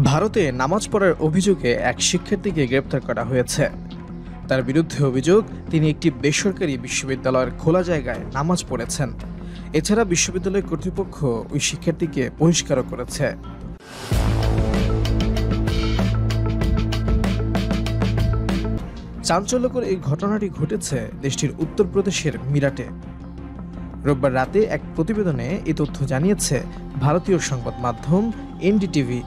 ভারতে নামাজ পড়ার অভিযোগে এক শিক্ষার্থীকে গ্রেপ্তার করা হয়েছে। তার বিরুদ্ধে অভিযোগ, তিনি একটি বেসরকারি বিশ্ববিদ্যালয়ের খোলা জায়গায় নামাজ পড়েছেন। এছাড়া বিশ্ববিদ্যালয় কর্তৃপক্ষ ওই শিক্ষার্থীকে বহিষ্কারও করেছে। চাঞ্চল্যকর এই ঘটনাটি ঘটেছে দেশটির উত্তরপ্রদেশের মিরাটে। রোববার রাতে এক প্রতিবেদনে এ তথ্য জানিয়েছে ভারতীয় সংবাদ মাধ্যম এনডিটিভি।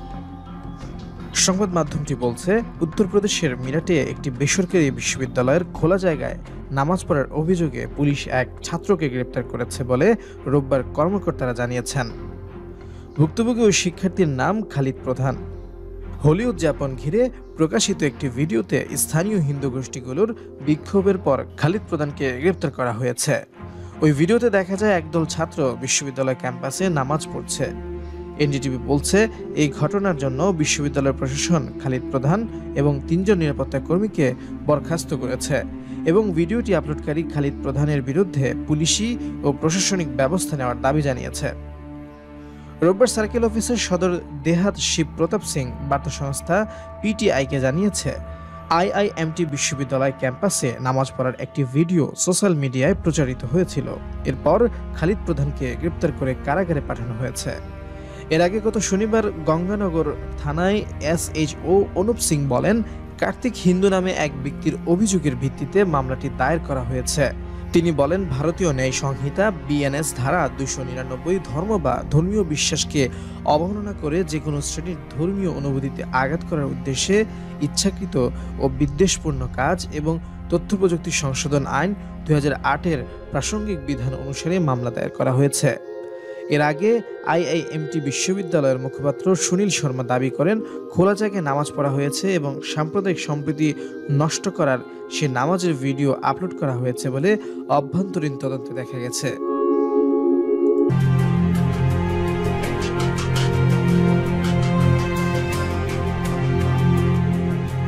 সংবাদ মাধ্যমটি বলছে, উত্তরপ্রদেশের মিরাটে একটি বেসরকারি বিশ্ববিদ্যালয়ের খোলা জায়গায় নামাজ পড়ার অভিযোগে পুলিশ এক ছাত্রকে গ্রেপ্তার করেছে বলে রোববার কর্মকর্তারা জানিয়েছেন। ভুক্তভোগী ওই শিক্ষার্থীর নাম খালিদ প্রধান। হোলি উদযাপন ঘিরে প্রকাশিত একটি ভিডিওতে স্থানীয় হিন্দু গোষ্ঠীগুলোর বিক্ষোভের পর খালিদ প্রধানকে গ্রেপ্তার করা হয়েছে। ওই ভিডিওতে দেখা যায় একদল ছাত্র বিশ্ববিদ্যালয় ক্যাম্পাসে নামাজ পড়ছে। এনডিটিভি বলছে, এই ঘটনার জন্য বিশ্ববিদ্যালয় প্রশাসন খালিদ প্রধান এবং ৩ জন নিরাপত্তা কর্মীকে বরখাস্ত করেছে এবং ভিডিওটি আপলোডকারী খালিদ প্রধানের বিরুদ্ধে পুলিশি ও প্রশাসনিক ব্যবস্থা নেওয়ার দাবি জানিয়েছে। রোববার সার্কেল অফিসের সদর দেহাত শিব প্রতাপ সিং বার্তা সংস্থা পিটিআইকে জানিয়েছে, আইআইএমটি বিশ্ববিদ্যালয় ক্যাম্পাসে নামাজ পড়ার একটি ভিডিও সোশ্যাল মিডিয়ায় প্রচারিত হয়েছিল। এরপর খালিদ প্রধানকে গ্রেপ্তার করে কারাগারে পাঠানো হয়েছে। এর আগে গত শনিবার গঙ্গানগর থানায় এসএইচও অনুপ সিং বলেন, কার্তিক হিন্দু নামে এক ব্যক্তির অভিযোগের ভিত্তিতে মামলাটি দায়ের করা হয়েছে। তিনি বলেন, ভারতীয় ন্যায় সংহিতা বিএনএস ধারা 299 ধর্ম বা ধর্মীয় বিশ্বাসকে অবমাননা করে যে কোনো শ্রেণীর ধর্মীয় অনুভূতিতে আঘাত করার উদ্দেশ্যে ইচ্ছাকৃত ও বিদ্বেষপূর্ণ কাজ এবং তথ্য প্রযুক্তি সংশোধন আইন 2008-এর প্রাসঙ্গিক বিধান অনুসারে মামলা দায়ের করা হয়েছে। এর আগে আইআইএমটি বিশ্ববিদ্যালয়ের মুখপাত্র সুনীল শর্মা দাবি করেন, খোলা জায়গায় নামাজ পড়া হয়েছে এবং সাম্প্রদায়িক সম্প্রীতি নষ্ট করার সে নামাজের ভিডিও আপলোড করা হয়েছে বলে অভ্যন্তরীণ তদন্তে দেখা গেছে।